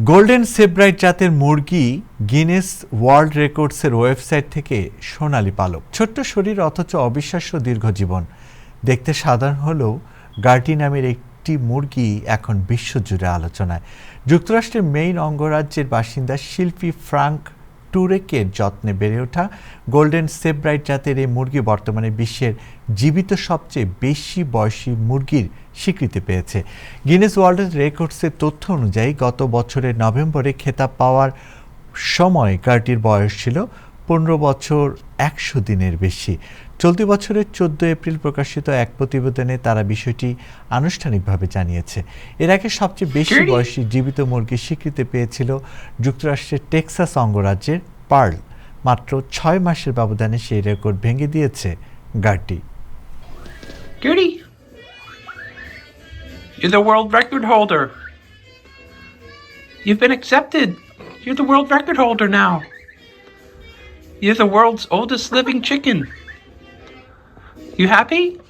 Golden Sebright জাতের মুরগি Guinness world রেকর্ডসের website থেকে সোনালি পালক। ছোট্ট শরীর অথচ অবিশ্বাস্য দীর্ঘ জীবন। দেখতে সাধারণ হলেও গার্টি নামের একটি মুরগি এখন বিশ্বজুড়ে আলোচনায়। যুক্তরাষ্ট্রের মেইন অঙ্গরাজ্যের বাসিন্দা শিল্পী ফ্রাঙ্ক টুরেকের যত্নে বেড়ে ওঠা গোল্ডেন সেব্রাইট জাতের এই মুরগি বর্তমানে বিশ্বের জীবিত সবচেয়ে বেশি বয়সী মুরগির স্বীকৃতি পেয়েছে। গিনেস ওয়ার্ল্ড রেকর্ডসের তথ্য অনুযায়ী গত বছরের নভেম্বরে খেতাব পাওয়ার সময় গার্টির বয়স ছিল 15 বছর 100 দিনের বেশি। চলতি বছরের 14 এপ্রিল প্রকাশিত এক প্রতিবেদনে তারা বিষয়টি আনুষ্ঠানিকভাবে জানিয়েছে। এর আগে সবচেয়ে বেশি বয়সী জীবিত মুরগির স্বীকৃতি পেয়েছিল যুক্তরাষ্ট্রের টেক্সাস অঙ্গরাজ্যের পার্ল। মাত্র 6 মাসের ব্যবধানে সেই রেকর্ড ভেঙে দিয়েছে গার্টি। Gertie, you're the world record holder. You've been accepted. You're the world record holder now. You're the world's oldest living chicken. You happy?